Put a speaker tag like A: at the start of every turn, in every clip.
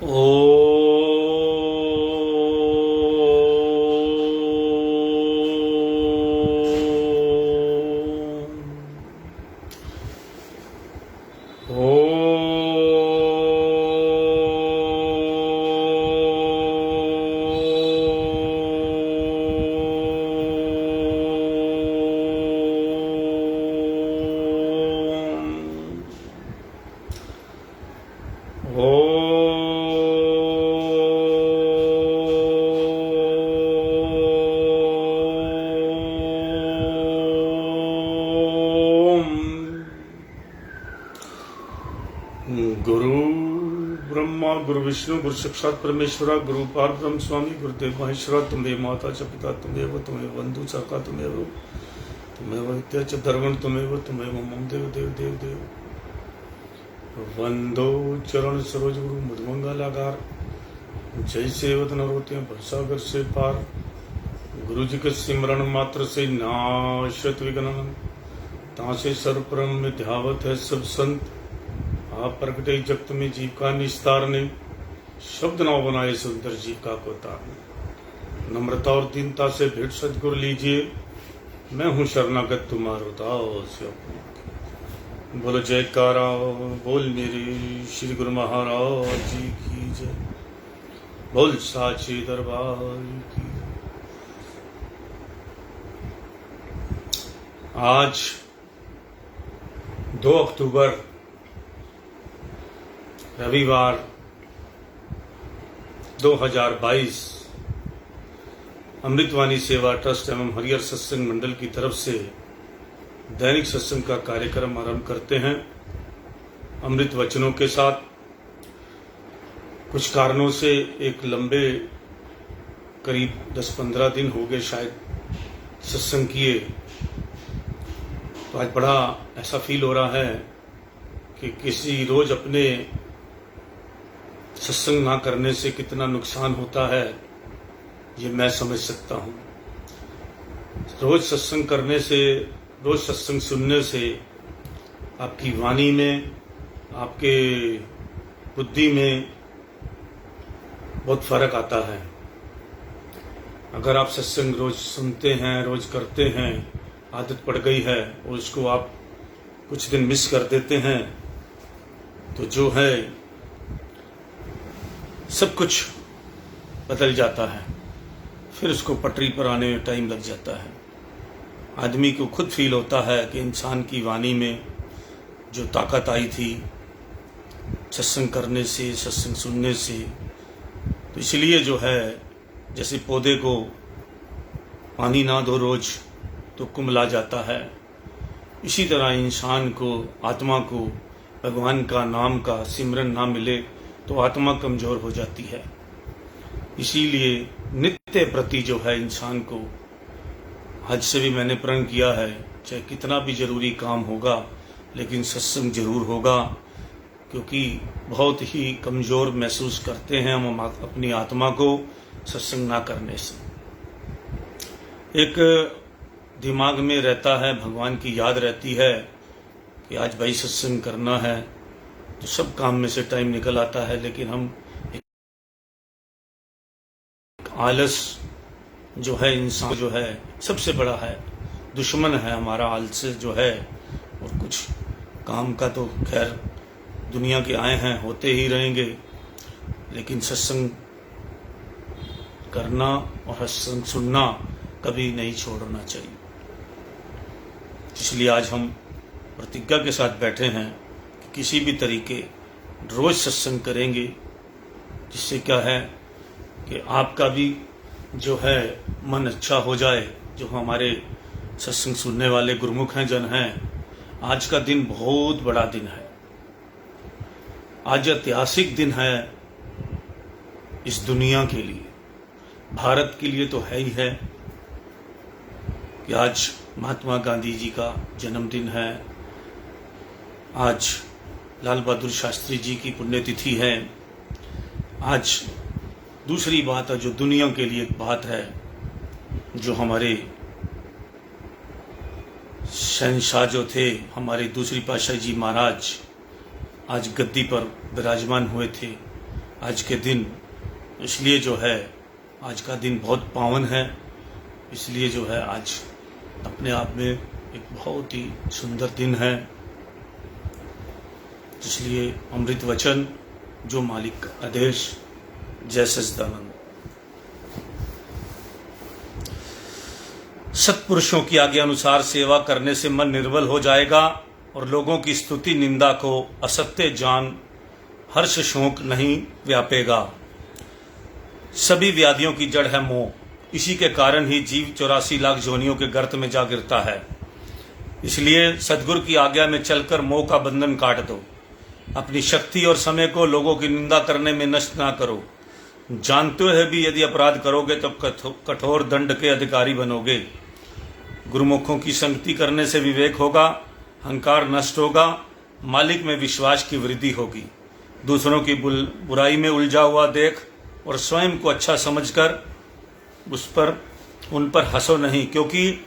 A: ओ गुरु ब्रह्मा गुरु विष्णु गुरु साक्षात परमेश्वरा गुरु पारब्रह्म स्वामी गुरुदेव महेश्वरा तुम्हें माता च पिता तुम्हें तुम्हें बंधु सखा तुम्हें विद्या च धर्मण तुम्हें मम देव देव देव देव वंदो चरण सरोज गुरु मधुमंगलागार जय सेवत नरोते भवसागर से पार गुरु जी के सिमरण मात्र से नाशत विघ्न तासे सर्वप्रम में ध्यावत है सब संत आप प्रगटे जगत में जीव का निस्तार ने शब्द न बनाए सुंदर जीव का को तारने नम्रता और दीनता से भेंट सदगुरु लीजिए मैं हूँ शरणागत तुम्हारो दास। बोलो जयकारा बोल मेरे श्री गुरु महाराज जी की जय। बोल साचे दरबार की। आज 2 अक्टूबर रविवार 2022 अमृतवाणी सेवा ट्रस्ट एवं हरिहर सत्संग मंडल की तरफ से दैनिक सत्संग का कार्यक्रम आरंभ करते हैं अमृत वचनों के साथ। कुछ कारणों से एक लंबे करीब 10-15 दिन हो गए शायद सत्संग किए, तो आज बड़ा ऐसा फील हो रहा है कि किसी रोज अपने सत्संग ना करने से कितना नुकसान होता है ये मैं समझ सकता हूँ। रोज सत्संग करने से, रोज सत्संग सुनने से आपकी वाणी में, आपके बुद्धि में बहुत फर्क आता है। अगर आप सत्संग रोज सुनते हैं, रोज करते हैं, आदत पड़ गई है और उसको आप कुछ दिन मिस कर देते हैं तो जो है सब कुछ बदल जाता है, फिर उसको पटरी पर आने में टाइम लग जाता है। आदमी को खुद फील होता है कि इंसान की वाणी में जो ताकत आई थी सत्संग करने से, सत्संग सुनने से, तो इसलिए जो है जैसे पौधे को पानी ना दो रोज तो कुम्हला जाता है, इसी तरह इंसान को, आत्मा को भगवान का नाम का सिमरन ना मिले तो आत्मा कमजोर हो जाती है। इसीलिए नित्य प्रति जो है इंसान को, आज से भी मैंने प्रण किया है चाहे कितना भी जरूरी काम होगा लेकिन सत्संग जरूर होगा, क्योंकि बहुत ही कमजोर महसूस करते हैं हम अपनी आत्मा को सत्संग ना करने से। एक दिमाग में रहता है, भगवान की याद रहती है कि आज भाई सत्संग करना है, तो सब काम में से टाइम निकल आता है, लेकिन हम आलस जो है इंसान जो है सबसे बड़ा है दुश्मन है हमारा, आलस जो है। और कुछ काम का तो खैर दुनिया के आए हैं, होते ही रहेंगे, लेकिन सत्संग करना और सत्संग सुनना कभी नहीं छोड़ना चाहिए। इसलिए आज हम प्रतिज्ञा के साथ बैठे हैं कि किसी भी तरीके रोज सत्संग करेंगे, जिससे क्या है कि आपका भी जो है मन अच्छा हो जाए। जो हमारे सत्संग सुनने वाले गुरुमुख हैं, जन हैं, आज का दिन बहुत बड़ा दिन है, आज ऐतिहासिक दिन है इस दुनिया के लिए, भारत के लिए तो है ही है कि आज महात्मा गांधी जी का जन्मदिन है, आज लाल बहादुर शास्त्री जी की पुण्यतिथि है। आज दूसरी बात है जो दुनिया के लिए एक बात है, जो हमारे शहंशाह जो थे, हमारे दूसरी पातशाही जी महाराज आज गद्दी पर विराजमान हुए थे, आज के दिन, इसलिए जो है आज का दिन बहुत पावन है, इसलिए जो है आज अपने आप में एक बहुत ही सुंदर दिन है। इसलिए अमृत वचन जो मालिक का आदेश। जय सच्चिदानंद। सत्पुरुषों की आज्ञा अनुसार सेवा करने से मन निर्मल हो जाएगा और लोगों की स्तुति निंदा को असत्य जान हर्ष शोक नहीं व्यापेगा। सभी व्याधियों की जड़ है मोह। इसी के कारण ही जीव 84 लाख योनियों के गर्त में जा गिरता है। इसलिए सद्गुरु की आज्ञा में चलकर मोह का बंधन काट दो। अपनी शक्ति और समय को लोगों की निंदा करने में नष्ट ना करो। जानते हुए भी यदि अपराध करोगे तो कठोर दंड के अधिकारी बनोगे। गुरुमुखों की संगति करने से विवेक होगा, अहंकार नष्ट होगा, मालिक में विश्वास की वृद्धि होगी। दूसरों की बुराई में उलझा हुआ देख और स्वयं को अच्छा समझकर उन पर हंसो नहीं, क्योंकि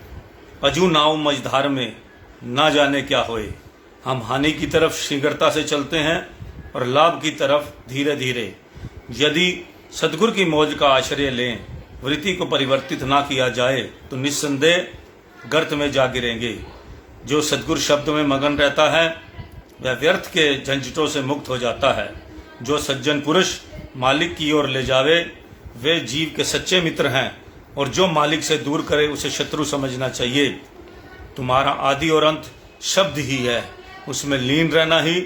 A: अजू नाव मझधार में ना जाने क्या होए। हम हानि की तरफ शीघ्रता से चलते हैं और लाभ की तरफ धीरे धीरे। यदि सद्गुरु की मौज का आश्रय लें, वृत्ति को परिवर्तित ना किया जाए तो निस्संदेह गर्त में जा गिरेंगे। जो सद्गुरु शब्द में मगन रहता है वह व्यर्थ के झंझटों से मुक्त हो जाता है। जो सज्जन पुरुष मालिक की ओर ले जावे वे जीव के सच्चे मित्र हैं, और जो मालिक से दूर करे उसे शत्रु समझना चाहिए। तुम्हारा आदि और अंत शब्द ही है, उसमें लीन रहना ही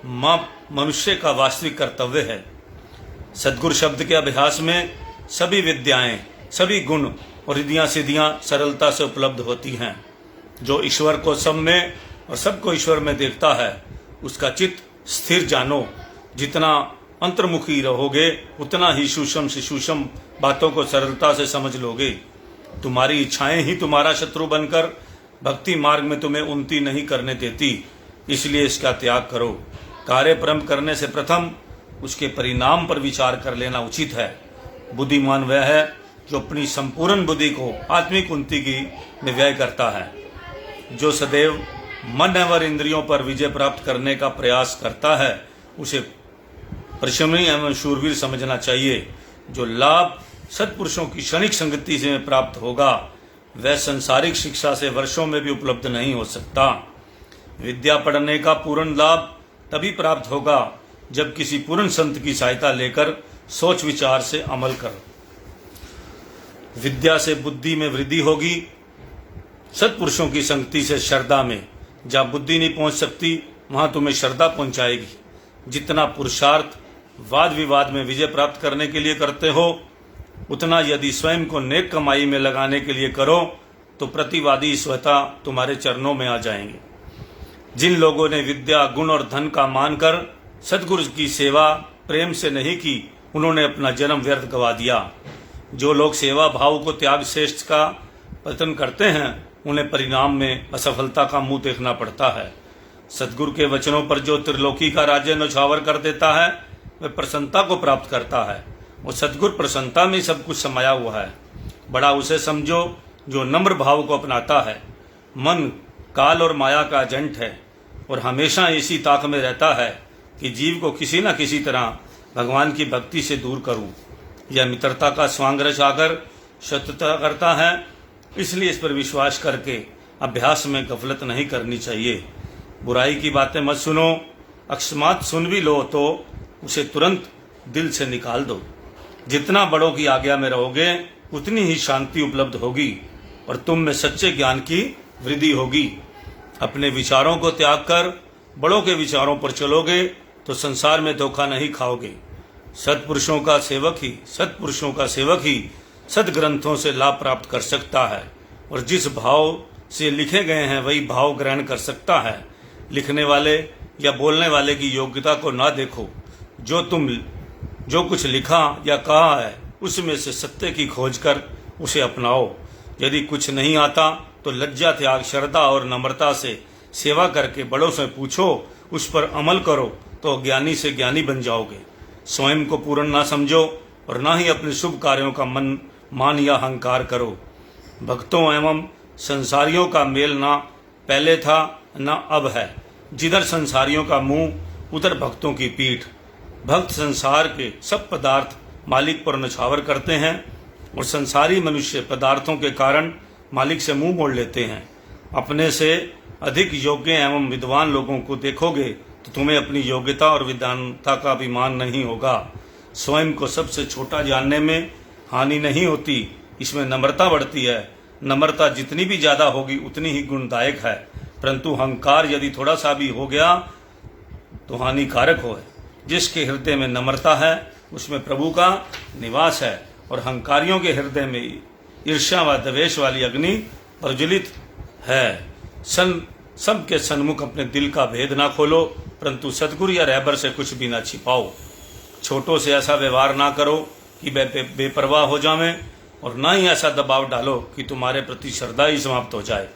A: मनुष्य का वास्तविक कर्तव्य है। सद्गुरु शब्द के अभ्यास में सभी विद्याएं, सभी गुण और रिद्धियां सिद्धियां सरलता से उपलब्ध होती हैं। जो ईश्वर को सब में और सबको ईश्वर में देखता है उसका चित्त स्थिर जानो। जितना अंतर्मुखी रहोगे उतना ही सूक्ष्म से सूक्ष्म बातों को सरलता से समझ लोगे। तुम्हारी इच्छाएं ही तुम्हारा शत्रु बनकर भक्ति मार्ग में तुम्हें उन्नति नहीं करने देती, इसलिए इसका त्याग करो। कार्य परम करने से प्रथम उसके परिणाम पर विचार कर लेना उचित है। बुद्धिमान वह है जो अपनी संपूर्ण बुद्धि को आत्मिक उन्नति की में व्यय करता है। जो सदैव मन और इंद्रियों पर विजय प्राप्त करने का प्रयास करता है उसे परिश्रमी एवं शूरवीर समझना चाहिए। जो लाभ सत्पुरुषों की क्षणिक संगति से प्राप्त होगा वह संसारिक शिक्षा से वर्षों में भी उपलब्ध नहीं हो सकता। विद्या पढ़ने का पूर्ण लाभ तभी प्राप्त होगा जब किसी पूर्ण संत की सहायता लेकर सोच विचार से अमल करो। विद्या से बुद्धि में वृद्धि होगी। सत्पुरुषों की संगति से श्रद्धा में। जहाँ बुद्धि नहीं पहुंच सकती वहां तुम्हें श्रद्धा पहुंचाएगी। जितना पुरुषार्थ वाद विवाद में विजय प्राप्त करने के लिए करते हो उतना यदि स्वयं को नेक कमाई में लगाने के लिए करो तो प्रतिवादी स्वतः तुम्हारे चरणों में आ जाएंगे। जिन लोगों ने विद्या गुण और धन का मानकर सद्गुरु की सेवा प्रेम से नहीं की उन्होंने अपना जन्म व्यर्थ गवा दिया। जो लोग सेवा भाव को त्याग श्रेष्ठ का पतन करते हैं उन्हें परिणाम में असफलता का मुंह देखना पड़ता है। सद्गुरु के वचनों पर जो त्रिलोकी का राज्य नौछावर कर देता है वह प्रसन्नता को प्राप्त करता है। वो सद्गुरु प्रसन्नता में सब कुछ समाया हुआ है। बड़ा उसे समझो जो नम्र भाव को अपनाता है। मन काल और माया का एजेंट है और हमेशा इसी ताक में रहता है कि जीव को किसी न किसी तरह भगवान की भक्ति से दूर करूं। यह मित्रता का स्वांग आकर शत्रुता करता है, इसलिए इस पर विश्वास करके अभ्यास में गफलत नहीं करनी चाहिए। बुराई की बातें मत सुनो। अकस्मात सुन भी लो तो उसे तुरंत दिल से निकाल दो। जितना बड़ों की आज्ञा में रहोगे उतनी ही शांति उपलब्ध होगी और तुम में सच्चे ज्ञान की वृद्धि होगी। अपने विचारों को त्याग कर बड़ों के विचारों पर चलोगे तो संसार में धोखा नहीं खाओगे। सत्पुरुषों का सेवक ही सदग्रंथों से लाभ प्राप्त कर सकता है और जिस भाव से लिखे गए हैं वही भाव ग्रहण कर सकता है। लिखने वाले या बोलने वाले की योग्यता को ना देखो। जो कुछ लिखा या कहा है उसमें से सत्य की खोज कर उसे अपनाओ। यदि कुछ नहीं आता तो लज्जा त्याग श्रद्धा और नम्रता से सेवा करके बड़ों से पूछो, उस पर अमल करो तो ज्ञानी से ज्ञानी बन जाओगे। स्वयं को पूर्ण ना समझो और ना ही अपने शुभ कार्यों का मान या अहंकार करो। भक्तों एवं संसारियों का मेल ना पहले था ना अब है। जिधर संसारियों का मुंह उधर भक्तों की पीठ। भक्त संसार के सब पदार्थ मालिक पर नछावर करते हैं और संसारी मनुष्य पदार्थों के कारण मालिक से मुंह मोड़ लेते हैं। अपने से अधिक योग्य एवं विद्वान लोगों को देखोगे तो तुम्हें अपनी योग्यता और विद्वानता का अभिमान नहीं होगा। स्वयं को सबसे छोटा जानने में हानि नहीं होती, इसमें नम्रता बढ़ती है। नम्रता जितनी भी ज्यादा होगी उतनी ही गुणदायक है, परंतु अहंकार यदि थोड़ा सा भी हो गया तो हानिकारक हो। जिसके हृदय में नम्रता है उसमें प्रभु का निवास है, और अहंकारियों के हृदय में ईर्ष्या व द्वेष वाली अग्नि प्रज्वलित है। सबके सन्मुख अपने दिल का भेद ना खोलो, परंतु सतगुरु या रहबर से कुछ भी ना छिपाओ। छोटों से ऐसा व्यवहार ना करो कि बेपरवाह हो जावें, और ना ही ऐसा दबाव डालो कि तुम्हारे प्रति श्रद्धा ही समाप्त हो जाए।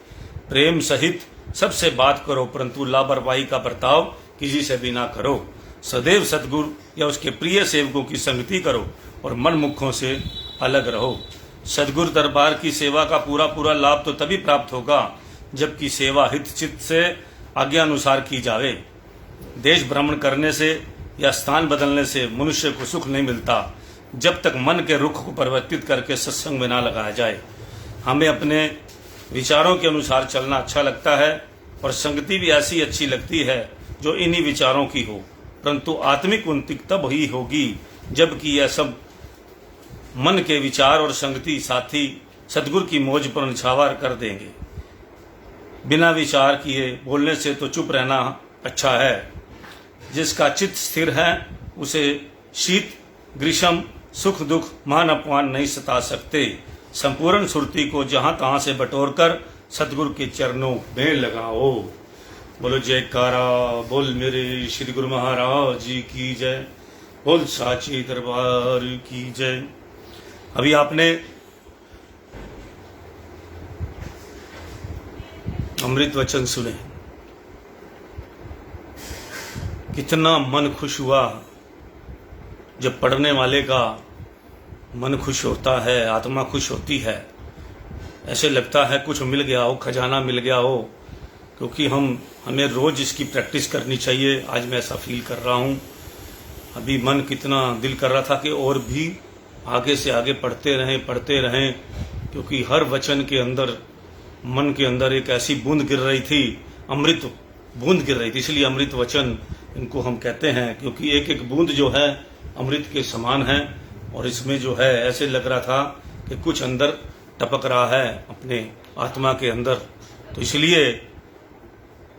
A: प्रेम सहित सबसे बात करो, परंतु लापरवाही का बर्ताव किसी से भी ना करो। सदैव सतगुरु या उसके प्रिय सेवकों की संगति करो और मनमुखों से अलग रहो। सतगुरु दरबार की सेवा का पूरा लाभ तो तभी प्राप्त होगा जबकि सेवा हित चित्त से आज्ञा अनुसार की जावे। देश भ्रमण करने से या स्थान बदलने से मनुष्य को सुख नहीं मिलता जब तक मन के रुख को परिवर्तित करके सत्संग में ना लगाया जाए। हमें अपने विचारों के अनुसार चलना अच्छा लगता है और संगति भी ऐसी अच्छी लगती है जो इन्हीं विचारों की हो, परंतु आत्मिक उन्नति तब ही होगी जबकि यह सब मन के विचार और संगति साथी सदगुरु की मौज पर निछावर कर देंगे। बिना विचार किए बोलने से तो चुप रहना अच्छा है। जिसका चित्त स्थिर है उसे शीत ग्रीष्म सुख दुख मान अपमान नहीं सता सकते। संपूर्ण सुरती को जहां तहां से बटोरकर सतगुरु के चरणों में लगाओ। बोलो जयकारा बोल मेरे श्री गुरु महाराज जी की जय, बोल साचे दरबार की जय। अभी आपने अमृत वचन सुने, कितना मन खुश हुआ। जब पढ़ने वाले का मन खुश होता है, आत्मा खुश होती है, ऐसे लगता है कुछ मिल गया हो, खजाना मिल गया हो। क्योंकि हमें रोज इसकी प्रैक्टिस करनी चाहिए। आज मैं ऐसा फील कर रहा हूँ। अभी मन कितना दिल कर रहा था कि और भी आगे से आगे पढ़ते रहें, क्योंकि हर वचन के अंदर मन के अंदर एक ऐसी बूंद गिर रही थी, अमृत बूंद गिर रही थी। इसलिए अमृत वचन इनको हम कहते हैं, क्योंकि एक एक बूंद जो है अमृत के समान है। और इसमें जो है ऐसे लग रहा था कि कुछ अंदर टपक रहा है अपने आत्मा के अंदर। तो इसलिए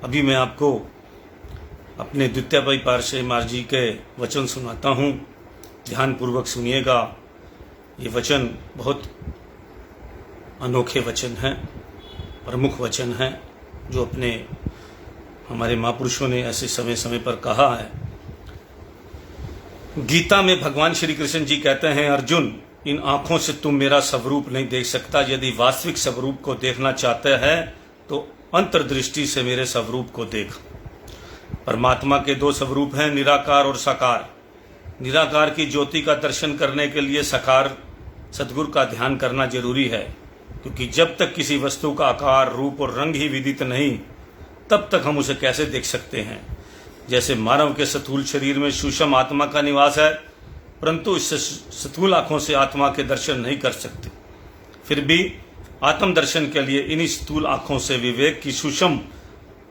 A: अभी मैं आपको अपने द्वितीय भाई पारसे मार जी के वचन सुनाता हूँ। ध्यान पूर्वक सुनिएगा। ये वचन बहुत अनोखे वचन हैं, प्रमुख वचन हैं, जो अपने हमारे महापुरुषों ने ऐसे समय समय पर कहा है। गीता में भगवान श्री कृष्ण जी कहते हैं, अर्जुन इन आंखों से तुम मेरा स्वरूप नहीं देख सकता। यदि वास्तविक स्वरूप को देखना चाहते हैं तो अंतर्दृष्टि से मेरे स्वरूप को देख। परमात्मा के दो स्वरूप हैं, निराकार और साकार। निराकार की ज्योति का दर्शन करने के लिए साकार सतगुरु का ध्यान करना जरूरी है, क्योंकि जब तक किसी वस्तु का आकार रूप और रंग ही विदित नहीं तब तक हम उसे कैसे देख सकते हैं। जैसे मानव के स्थूल शरीर में सूक्ष्म आत्मा का निवास है, परंतु इससे स्थूल आंखों से आत्मा के दर्शन नहीं कर सकते। फिर भी आत्म दर्शन के लिए इन्हीं स्थूल आंखों से विवेक की सूक्ष्म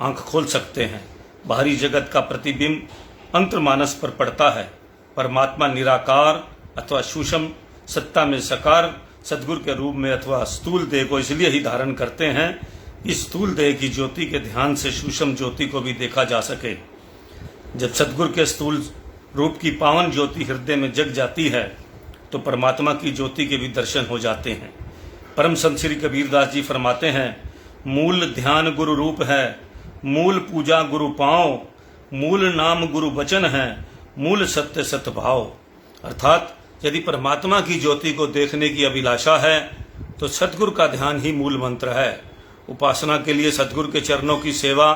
A: आंख खोल सकते हैं। बाहरी जगत का प्रतिबिंब अंतर्मानस पर पड़ता है। परमात्मा निराकार अथवा सूक्ष्म सत्ता में साकार सदगुरु के रूप में अथवा स्थूल देह को इसलिए ही धारण करते हैं, इस स्थूल देह की ज्योति के ध्यान से सूक्ष्म ज्योति को भी देखा जा सके। जब सदगुरु के स्थूल रूप की पावन ज्योति हृदय में जग जाती है तो परमात्मा की ज्योति के भी दर्शन हो जाते हैं। परम संत श्री कबीरदास जी फरमाते हैं, मूल ध्यान गुरु रूप है, मूल पूजा गुरु पाँव, मूल नाम गुरु वचन है, मूल सत्य सत भाव। अर्थात यदि परमात्मा की ज्योति को देखने की अभिलाषा है तो सतगुरु का ध्यान ही मूल मंत्र है। उपासना के लिए सतगुरु के चरणों की सेवा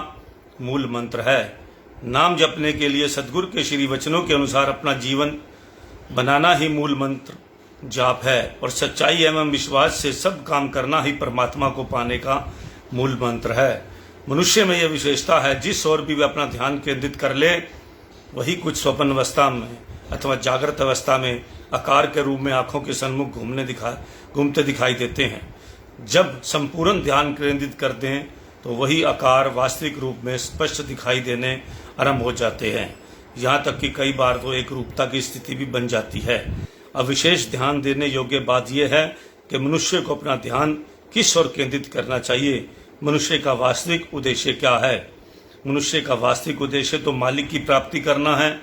A: मूल मंत्र है। नाम जपने के लिए सतगुरु के श्री वचनों के अनुसार अपना जीवन बनाना ही मूल मंत्र जाप है। और सच्चाई एवं विश्वास से सब काम करना ही परमात्मा को पाने का मूल मंत्र है। मनुष्य में यह विशेषता है, जिस ओर भी वह अपना ध्यान केंद्रित कर ले वही कुछ स्वप्न अवस्था में अथवा जागृत अवस्था में आकार के रूप में आंखों के सन्मुख घूमते दिखाई देते हैं। जब संपूर्ण ध्यान केंद्रित करते हैं तो वही आकार वास्तविक रूप में स्पष्ट दिखाई देने आरंभ हो जाते हैं। यहाँ तक कि कई बार तो एक रूपता की स्थिति भी बन जाती है। अब विशेष ध्यान देने योग्य बात यह है कि मनुष्य को अपना ध्यान किस ओर केंद्रित करना चाहिए। मनुष्य का वास्तविक उद्देश्य क्या है? मनुष्य का वास्तविक उद्देश्य तो मालिक की प्राप्ति करना है,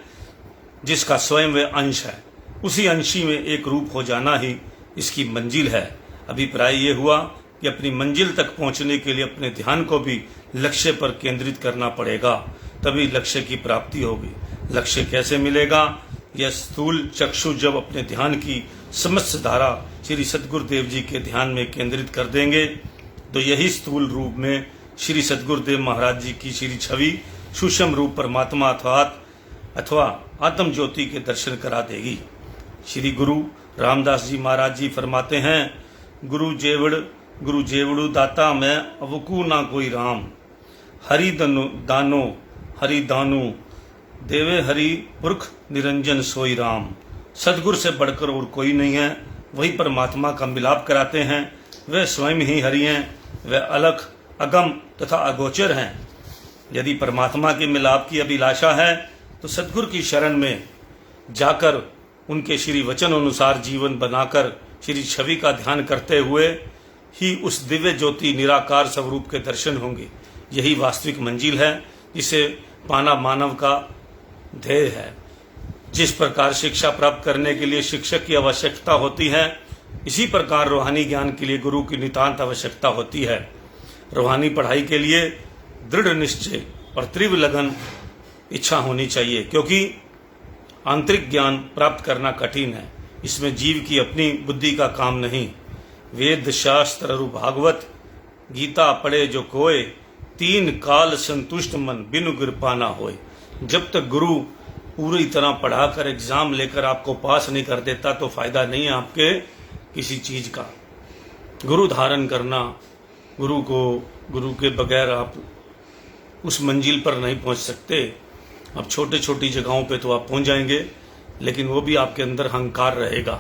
A: जिसका स्वयं वे अंश है। उसी अंशी में एक रूप हो जाना ही इसकी मंजिल है। अभिप्राय ये हुआ कि अपनी मंजिल तक पहुंचने के लिए अपने ध्यान को भी लक्ष्य पर केंद्रित करना पड़ेगा, तभी लक्ष्य की प्राप्ति होगी। लक्ष्य कैसे मिलेगा? यह स्थूल चक्षु जब अपने ध्यान की समस्त धारा श्री सद्गुरुदेव जी के ध्यान में केंद्रित कर देंगे तो यही स्थूल रूप में श्री सद्गुरुदेव महाराज जी की श्री छवि सूक्ष्म रूप परमात्मा अथवा आत्म ज्योति के दर्शन करा देगी। श्री गुरु रामदास जी महाराज जी फरमाते हैं, गुरु जेवड़ु दाता मैं अवकू ना कोई राम, हरि दानो देवे हरि पुरख निरंजन सोई राम। सदगुरु से बढ़कर और कोई नहीं है, वही परमात्मा का मिलाप कराते हैं। वे स्वयं ही हरि हैं, वे अलख अगम तथा अगोचर हैं। यदि परमात्मा के मिलाप की अभिलाषा है तो सदगुरु की शरण में जाकर उनके श्री वचन अनुसार जीवन बनाकर श्री छवि का ध्यान करते हुए ही उस दिव्य ज्योति निराकार स्वरूप के दर्शन होंगे। यही वास्तविक मंजिल है, जिसे पाना मानव का ध्येय है। जिस प्रकार शिक्षा प्राप्त करने के लिए शिक्षक की आवश्यकता होती है, इसी प्रकार रूहानी ज्ञान के लिए गुरु की नितांत आवश्यकता होती है। रूहानी पढ़ाई के लिए दृढ़ निश्चय और तीव्र लगन इच्छा होनी चाहिए, क्योंकि आंतरिक ज्ञान प्राप्त करना कठिन है। इसमें जीव की अपनी बुद्धि का काम नहीं। वेद शास्त्र और भागवत गीता पढ़े जो कोय, तीन काल संतुष्ट मन बिनु कृपा ना होए। जब तक गुरु पूरी तरह पढ़ाकर एग्जाम लेकर आपको पास नहीं कर देता तो फायदा नहीं है आपके किसी चीज का। गुरु धारण करना, गुरु के बगैर आप उस मंजिल पर नहीं पहुंच सकते। अब छोटी छोटी जगहों पे तो आप पहुंच जाएंगे, लेकिन वो भी आपके अंदर अहंकार रहेगा,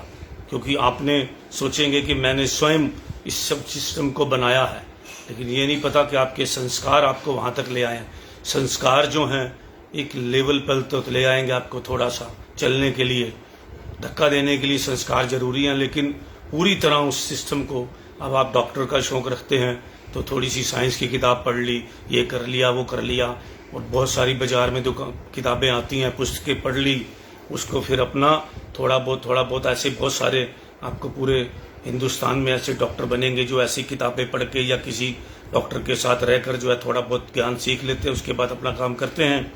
A: क्योंकि आपने सोचेंगे कि मैंने स्वयं इस सब सिस्टम को बनाया है, लेकिन ये नहीं पता कि आपके संस्कार आपको वहां तक ले आए। संस्कार जो हैं एक लेवल पर तो ले आएंगे आपको, थोड़ा सा चलने के लिए, धक्का देने के लिए संस्कार जरूरी हैं, लेकिन पूरी तरह उस सिस्टम को, अब आप डॉक्टर का शौक रखते हैं तो थोड़ी सी साइंस की किताब पढ़ ली, ये कर लिया वो कर लिया, और बहुत सारी बाजार में जो किताबें आती हैं पुस्तकें पढ़ ली, उसको फिर अपना थोड़ा बहुत ऐसे बहुत सारे आपको पूरे हिंदुस्तान में ऐसे डॉक्टर बनेंगे जो ऐसी किताबें पढ़ के या किसी डॉक्टर के साथ रहकर जो है थोड़ा बहुत ज्ञान सीख लेते हैं, उसके बाद अपना काम करते हैं।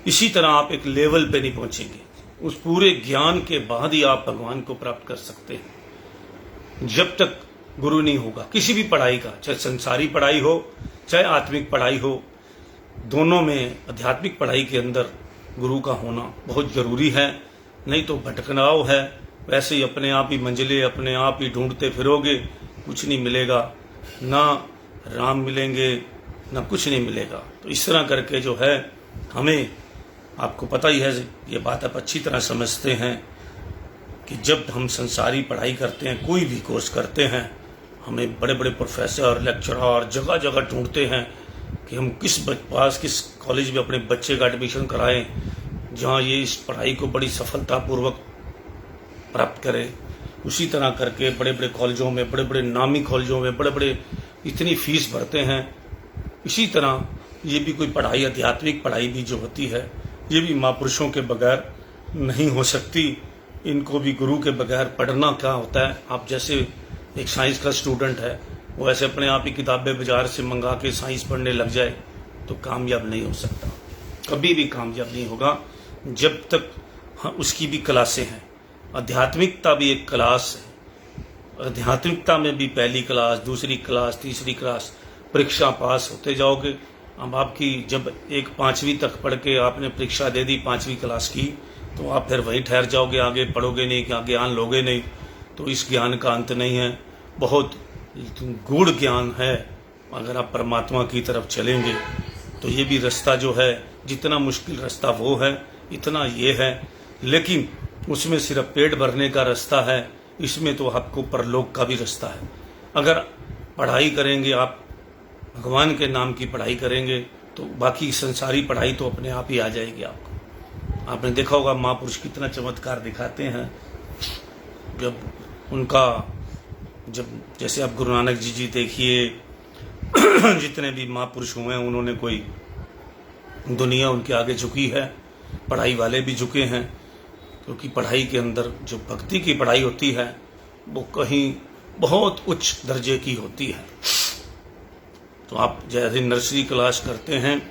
A: इसी तरह आप एक लेवल पे नहीं पहुंचेंगे, उस पूरे ज्ञान के बाद ही आप भगवान को प्राप्त कर सकते हैं। जब तक गुरु नहीं होगा किसी भी पढ़ाई का, चाहे संसारी पढ़ाई हो चाहे आत्मिक पढ़ाई हो, दोनों में आध्यात्मिक पढ़ाई के अंदर गुरु का होना बहुत जरूरी है। नहीं तो भटकनाव है, वैसे ही अपने आप ही मंजिलें अपने आप ही ढूंढते फिरोगे, कुछ नहीं मिलेगा, ना राम मिलेंगे ना कुछ नहीं मिलेगा। तो इस तरह करके जो है हमें, आपको पता ही है, ये बात आप अच्छी तरह समझते हैं कि जब हम संसारी पढ़ाई करते हैं, कोई भी कोर्स करते हैं, हमें बड़े बड़े प्रोफेसर लेक्चरर जगह जगह ढूंढते हैं कि हम किस कॉलेज में अपने बच्चे का एडमिशन कराएं जहां ये इस पढ़ाई को बड़ी सफलतापूर्वक प्राप्त करे। उसी तरह करके बड़े बड़े कॉलेजों में, बड़े बड़े नामी कॉलेजों में बड़े बड़े इतनी फीस भरते हैं। इसी तरह ये भी कोई पढ़ाई, आध्यात्मिक पढ़ाई भी जो होती है, ये भी महापुरुषों के बगैर नहीं हो सकती। इनको भी गुरु के बगैर पढ़ना क्या होता है। आप जैसे एक साइंस का स्टूडेंट है, वो ऐसे अपने आप ही किताबें बाजार से मंगा के साइंस पढ़ने लग जाए तो कामयाब नहीं हो सकता, कभी भी कामयाब नहीं होगा जब तक उसकी भी क्लासें हैं। आध्यात्मिकता भी एक क्लास है। आध्यात्मिकता में भी पहली क्लास, दूसरी क्लास, तीसरी क्लास, परीक्षा पास होते जाओगे। अब आपकी जब एक 5वीं तक पढ़ के आपने परीक्षा दे दी 5वीं क्लास की, तो आप फिर वहीं ठहर जाओगे, आगे पढ़ोगे नहीं, क्या ज्ञान लोगे नहीं। तो इस ज्ञान का अंत नहीं है, बहुत गूढ़ ज्ञान है। अगर आप परमात्मा की तरफ चलेंगे तो ये भी रास्ता जो है, जितना मुश्किल रास्ता वो है, इतना ये है, लेकिन उसमें सिर्फ पेट भरने का रास्ता है, इसमें तो आपको परलोक का भी रास्ता है। अगर पढ़ाई करेंगे आप, भगवान के नाम की पढ़ाई करेंगे, तो बाकी संसारी पढ़ाई तो अपने आप ही आ जाएगी आपको। आपने देखा होगा महापुरुष कितना चमत्कार दिखाते हैं। जब जैसे आप गुरु नानक जी देखिए, जितने भी महापुरुष हुए हैं उन्होंने कोई दुनिया उनके आगे झुकी है, पढ़ाई वाले भी झुके हैं, क्योंकि पढ़ाई के अंदर जो भक्ति की पढ़ाई होती है वो कहीं बहुत उच्च दर्जे की होती है। तो आप जैसे नर्सरी क्लास करते हैं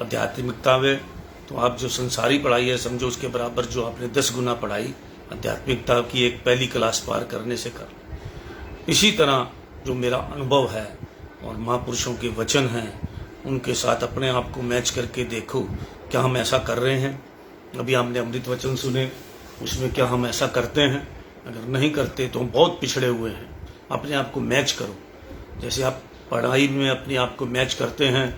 A: आध्यात्मिकता में, तो आप जो संसारी पढ़ाई है समझो उसके बराबर जो आपने 10 गुना पढ़ाई आध्यात्मिकता की एक पहली क्लास पार करने से कर। इसी तरह जो मेरा अनुभव है और महापुरुषों के वचन हैं, उनके साथ अपने आप को मैच करके देखो, क्या हम ऐसा कर रहे हैं? अभी हमने अमृत वचन सुने, उसमें क्या हम ऐसा करते हैं? अगर नहीं करते तो हम बहुत पिछड़े हुए हैं। अपने आप को मैच करो, जैसे आप पढ़ाई में अपने आप को मैच करते हैं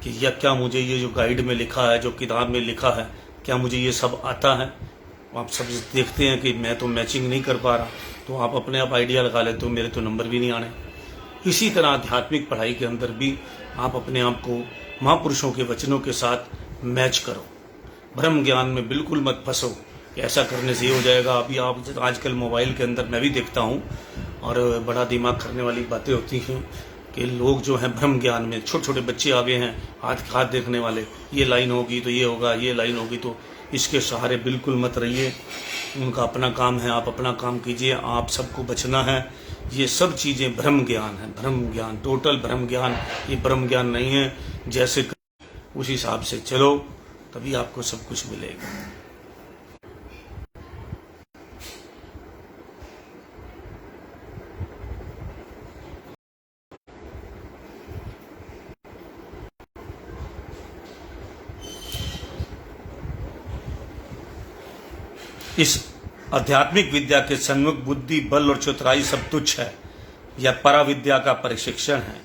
A: कि या क्या मुझे ये जो गाइड में लिखा है, जो किताब में लिखा है, क्या मुझे ये सब आता है? आप सब देखते हैं कि मैं तो मैचिंग नहीं कर पा रहा, तो आप अपने आप आइडिया लगा लेते हो मेरे तो नंबर भी नहीं आने। इसी तरह आध्यात्मिक पढ़ाई के अंदर भी आप अपने आप को महापुरुषों के वचनों के साथ मैच करो। ब्रह्म ज्ञान में बिल्कुल मत फंसो कि ऐसा करने से ये हो जाएगा। अभी आप आजकल मोबाइल के अंदर मैं भी देखता हूँ और बड़ा दिमाग करने वाली बातें होती हैं कि लोग जो हैं ब्रह्म ज्ञान में, छोटे छोटे बच्चे आ गए हैं हाथ देखने वाले, ये लाइन होगी तो ये होगा, ये लाइन होगी तो इसके सहारे बिल्कुल मत रहिए। उनका अपना काम है, आप अपना काम कीजिए, आप सबको बचना है। ये सब चीज़ें ब्रह्म ज्ञान है, ब्रह्म ज्ञान, टोटल ब्रह्म ज्ञान। ये ब्रह्म ज्ञान नहीं है, जैसे उस हिसाब से चलो तभी आपको सब कुछ मिलेगा। इस आध्यात्मिक विद्या के सन्मुख बुद्धि, बल और चतुराई सब तुच्छ है। यह पराविद्या का प्रशिक्षण है,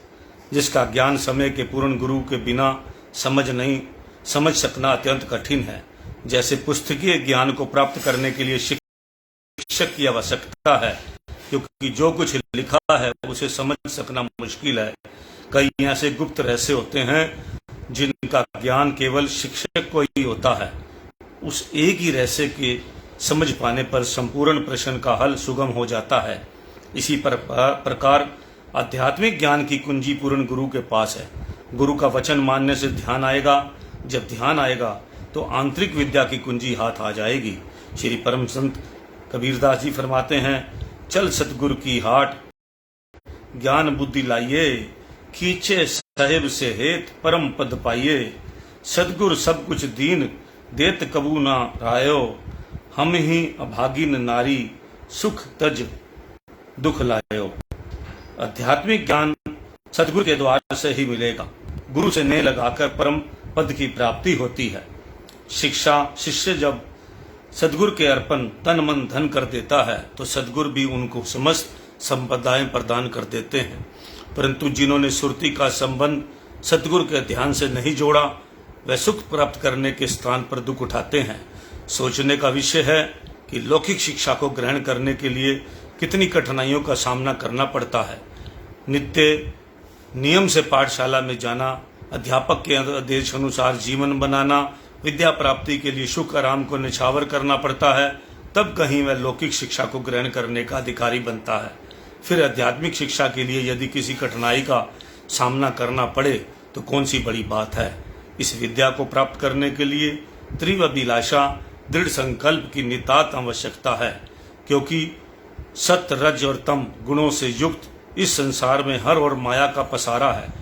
A: जिसका ज्ञान समय के पूर्ण गुरु के बिना समझ सकना अत्यंत कठिन है। जैसे पुस्तकीय ज्ञान को प्राप्त करने के लिए शिक्षक की आवश्यकता है, क्योंकि जो कुछ लिखा है उसे समझ सकना मुश्किल है। कई ऐसे गुप्त रहस्य होते हैं जिनका ज्ञान केवल शिक्षक को ही होता है। उस एक ही रहस्य के समझ पाने पर संपूर्ण प्रश्न का हल सुगम हो जाता है। इसी प्रकार आध्यात्मिक ज्ञान की कुंजी पूर्ण गुरु के पास है। गुरु का वचन मानने से ध्यान आएगा, जब ध्यान आएगा तो आंतरिक विद्या की कुंजी हाथ आ जाएगी। श्री परम संत कबीरदास जी फरमाते हैं, चल सतगुरु की हाट, ज्ञान बुद्धि लाइए, खींचे साहेब से हेत परम पद पाइए। सतगुरु सब कुछ दीन, देत कबू ना रायो, हम ही अभागिन नारी, सुख तज दुख लायो। आध्यात्मिक ज्ञान सतगुरु के द्वार से ही मिलेगा। गुरु से नेह लगाकर परम पद की प्राप्ति होती है। शिष्य जब सदगुरु के अर्पण तन मन धन कर देता है तो सदगुरु भी उनको समस्त संपदाएं प्रदान कर देते हैं। परंतु जिन्होंने सुरती का संबंध सदगुरु के ध्यान से नहीं जोड़ा, वह सुख प्राप्त करने के स्थान पर दुख उठाते हैं। सोचने का विषय है कि लौकिक शिक्षा को ग्रहण करने के लिए कितनी कठिनाइयों का सामना करना पड़ता है। नित्य नियम से पाठशाला में जाना, अध्यापक के आदेश अनुसार जीवन बनाना, विद्या प्राप्ति के लिए सुख आराम को निछावर करना पड़ता है, तब कहीं वह लौकिक शिक्षा को ग्रहण करने का अधिकारी बनता है। फिर आध्यात्मिक शिक्षा के लिए यदि किसी कठिनाई का सामना करना पड़े तो कौन सी बड़ी बात है। इस विद्या को प्राप्त करने के लिए तीव्र अभिलाषा, दृढ़ संकल्प की नितांत आवश्यकता है, क्योंकि सत्य, रज और तम गुणों से युक्त इस संसार में हर और माया का पसारा है।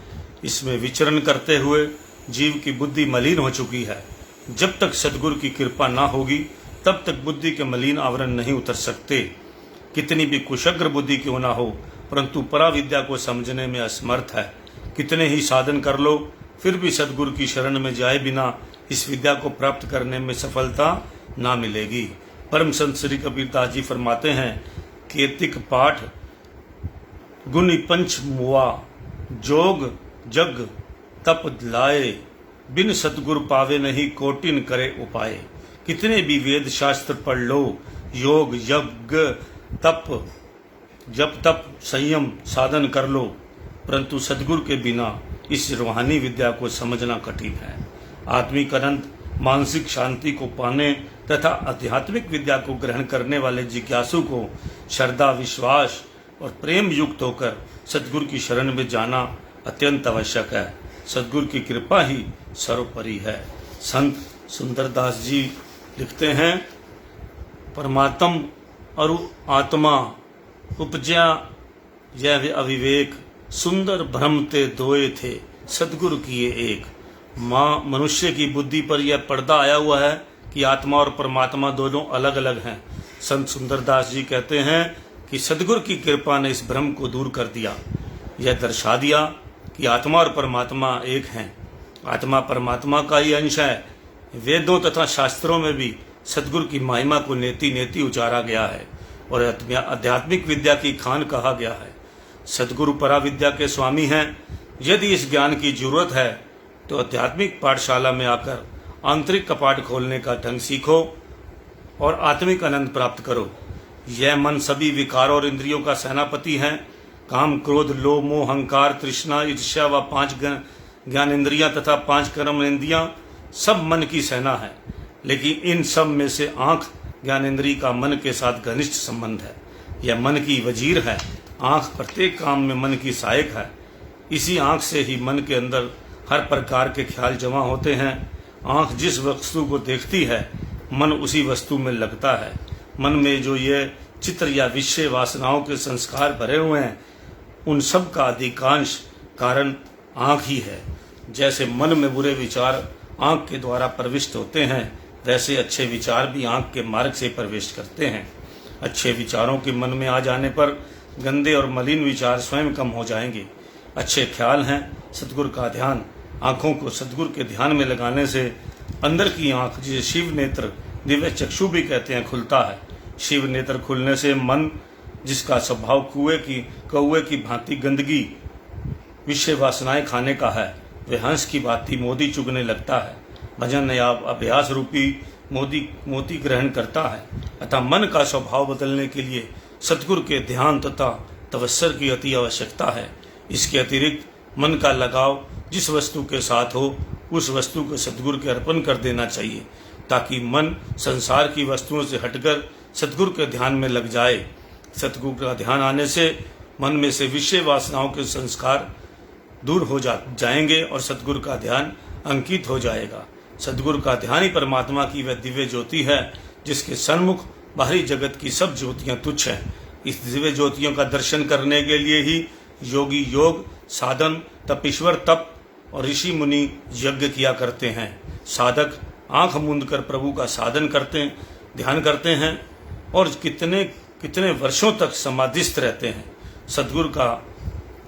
A: इसमें विचरण करते हुए जीव की बुद्धि मलिन हो चुकी है। जब तक सद्गुरु की कृपा ना होगी तब तक बुद्धि के मलिन आवरण नहीं उतर सकते। कितनी भी कुशग्र बुद्धि क्यों ना हो, परंतु पराविद्या को समझने में असमर्थ है। कितने ही साधन कर लो, फिर भी सद्गुरु की शरण में जाए बिना इस विद्या को प्राप्त करने में सफलता ना मिलेगी। परम संत श्री कबीरदास जी फरमाते हैं, केतिक पाठ गुनि पंच मुआ, जोग जग तप लाए, बिन सतगुरु पावे नहीं कोटिन करे उपाय। कितने भी वेद शास्त्र पढ़ लो, योग यज्ञ तप जप तप संयम साधन कर लो, परंतु सदगुरु के बिना इस रूहानी विद्या को समझना कठिन है। आत्मिक आनंद, मानसिक शांति को पाने तथा आध्यात्मिक विद्या को ग्रहण करने वाले जिज्ञासु को श्रद्धा, विश्वास और प्रेम युक्त होकर सदगुरु की शरण में जाना अत्यंत आवश्यक है। सदगुरु की कृपा ही सर्वोपरि है। संत सुंदरदास जी लिखते हैं, परमात्म और आत्मा उपजा यह अविवेक, सुंदर भ्रम ते दोए थे, सदगुरु किए एक। माँ मनुष्य की बुद्धि पर यह पर्दा आया हुआ है कि आत्मा और परमात्मा दोनों अलग अलग हैं। संत सुंदरदास जी कहते हैं कि सदगुरु की कृपा ने इस भ्रम को दूर कर दिया। यह दर्शा दिया कि आत्मा और परमात्मा एक हैं। आत्मा परमात्मा का ही अंश है। वेदों तथा शास्त्रों में भी सदगुरु की महिमा को नेति नेति उचारा गया है और आध्यात्मिक विद्या की खान कहा गया है। सदगुरु पराविद्या के स्वामी हैं। यदि इस ज्ञान की जरूरत है तो आध्यात्मिक पाठशाला में आकर आंतरिक कपाट खोलने का ढंग सीखो और आत्मिक आनंद प्राप्त करो। यह मन सभी विकारों और इंद्रियों का सेनापति है। काम, क्रोध, लोभ, मोह, अहंकार, तृष्णा, ईर्ष्या व 5 ज्ञान इंद्रियां तथा 5 कर्म इंद्रियां सब मन की सेना है। लेकिन इन सब में से आंख ज्ञान इंद्रिय का मन के साथ घनिष्ठ संबंध है। यह मन की वजीर है। आंख प्रत्येक काम में मन की सहायक है। इसी आंख से ही मन के अंदर हर प्रकार के ख्याल जमा होते हैं। आंख जिस वस्तु को देखती है, मन उसी वस्तु में लगता है। मन में जो ये चित्र या विषय वासनाओं के संस्कार भरे हुए हैं, उन सब का अधिकांश कारण आंख ही है। जैसे मन में बुरे विचार आंख के द्वारा प्रविष्ट होते हैं, वैसे अच्छे विचार भी आंख के मार्ग से प्रवेश करते हैं। अच्छे विचारों के मन में आ जाने पर गंदे और मलिन विचार स्वयं कम हो जाएंगे। अच्छे ख्याल हैं सदगुरु का ध्यान। आंखों को सदगुरु के ध्यान में लगाने से अंदर की आंख, जिसे शिव नेत्र, दिव्य चक्षु भी कहते हैं, खुलता है। शिव नेत्र खुलने से मन, जिसका स्वभाव कौवे की भांति गंदगी विषय वासनाएं खाने का है, वे हंस की भांति मोती चुगने लगता है। भजन या अभ्यास रूपी मोती ग्रहण करता है। अतः मन का स्वभाव बदलने के लिए सदगुरु के ध्यान तथा तपस्या की अति आवश्यकता है। इसके अतिरिक्त मन का लगाव जिस वस्तु के साथ हो, उस वस्तु को सदगुरु के अर्पण कर देना चाहिए, ताकि मन संसार की वस्तुओं से हटकर सदगुरु के ध्यान में लग जाए। सदगुरु का ध्यान आने से मन में से विषय वासनाओं के संस्कार दूर हो जाएंगे और सदगुरु का ध्यान अंकित हो जाएगा। सदगुरु का ध्यान ही परमात्मा की वह दिव्य ज्योति है, जिसके सन्मुख बाहरी जगत की सब ज्योतियां तुच्छ हैं। इस दिव्य ज्योतियों का दर्शन करने के लिए ही योगी योग साधन, तपीश्वर तप और ऋषि मुनि यज्ञ किया करते हैं। साधक आंख मूंद कर प्रभु का साधन करते, ध्यान करते हैं और कितने वर्षों तक समाधिस्थ रहते हैं।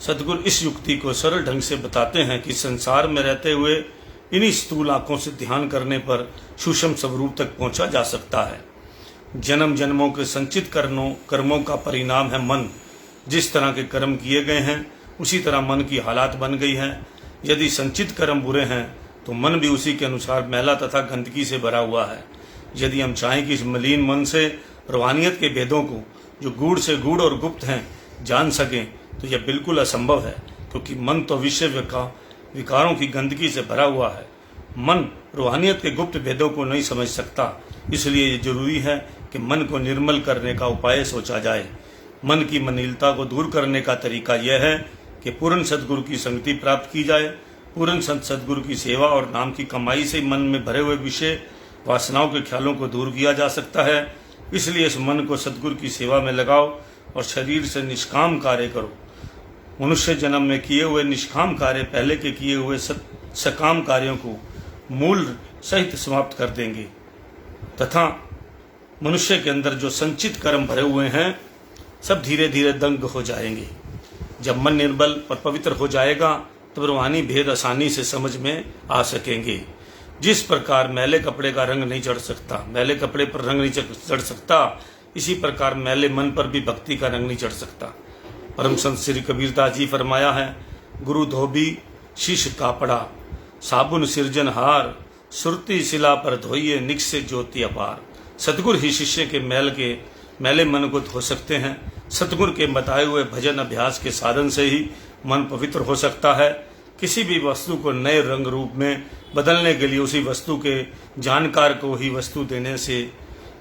A: सदगुरु इस युक्ति को सरल ढंग से बताते हैं कि संसार में रहते हुए इन्हीं स्थूल आंखों से ध्यान करने पर सूक्ष्म स्वरूप तक पहुंचा जा सकता है। जन्म जन्मों के संचित कर्मों का परिणाम है मन। जिस तरह के कर्म किए गए हैं, उसी तरह मन की हालात बन गई है। यदि संचित कर्म बुरे हैं तो मन भी उसी के अनुसार मैला तथा गंदगी से भरा हुआ है। यदि हम चाहें कि इस मलिन मन से रूहानियत के भेदों को, जो गूढ़ से गूढ़ और गुप्त हैं, जान सकें, तो यह बिल्कुल असंभव है, क्योंकि मन तो विषय विकारों की गंदगी से भरा हुआ है। मन रूहानियत के गुप्त भेदों को नहीं समझ सकता। इसलिए ये जरूरी है कि मन को निर्मल करने का उपाय सोचा जाए। मन की मलिनता को दूर करने का तरीका यह है कि पूर्ण सदगुरु की संगति प्राप्त की जाए। पूर्ण सदगुरु की सेवा और नाम की कमाई से मन में भरे हुए विषय वासनाओं के ख्यालों को दूर किया जा सकता है। इसलिए इस मन को सदगुरु की सेवा में लगाओ और शरीर से निष्काम कार्य करो। मनुष्य जन्म में किए हुए निष्काम कार्य पहले के किए हुए सकाम कार्यों को मूल सहित समाप्त कर देंगे तथा मनुष्य के अंदर जो संचित कर्म भरे हुए हैं, सब धीरे धीरे दंग हो जाएंगे। जब मन निर्बल और पवित्र हो जाएगा, तब रूहानी भेद आसानी से समझ में आ सकेंगे। जिस प्रकार मैले कपड़े का रंग नहीं चढ़ सकता, मैले कपड़े पर रंग नहीं चढ़ सकता, इसी प्रकार मैले मन पर भी भक्ति का रंग नहीं चढ़ सकता। परम संत श्री कबीरदास जी फरमाया है, गुरु धोबी शीश कापड़ा, साबुन सिरजनहार, सुरती शिला पर धोइए निक्से ज्योति अपार। सतगुरु ही शिष्य के मैले मन को धो सकते हैं। सतगुरु के बताए हुए भजन अभ्यास के साधन से ही मन पवित्र हो सकता है। किसी भी वस्तु को नए रंग रूप में बदलने के लिए उसी वस्तु के जानकार को ही वस्तु देने से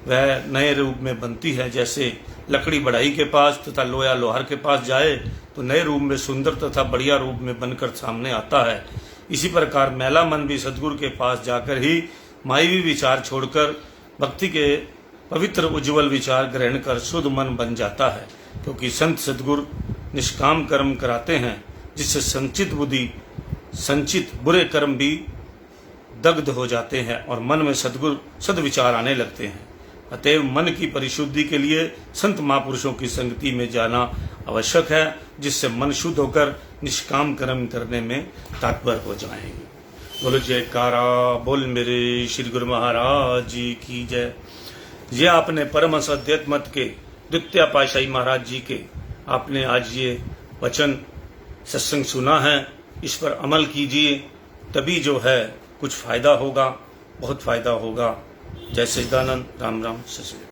A: वह नए रूप में बनती है। जैसे लकड़ी बढ़ई के पास तथा लोहा लोहार के पास जाए तो नए रूप में सुंदर तथा बढ़िया रूप में बनकर सामने आता है। इसी प्रकार मैला मन भी सतगुरु के पास जाकर ही मायवी विचार छोड़कर भक्ति के पवित्र उज्जवल विचार ग्रहण कर शुद्ध मन बन जाता है। क्योंकि संत सतगुरु निष्काम कर्म कराते हैं, जिससे संचित बुरे कर्म भी दग्ध हो जाते हैं और मन में सद्विचार आने लगते हैं। अतएव मन की परिशुद्धि के लिए संत महापुरुषों की संगति में जाना आवश्यक है, जिससे मन शुद्ध होकर निष्काम कर्म करने में तत्पर हो जाएंगे। बोलो जयकारा बोल मेरे श्री गुरु महाराज जी की जय। ये आपने परमहंस अद्वैत मत के द्वितीय पातशाही महाराज जी के आपने आज ये वचन सत्संग सुना है, इस पर अमल कीजिए, तभी जो है कुछ फायदा होगा, बहुत फायदा होगा। जय सच्चिदानंद। राम राम सत श्री अकाल।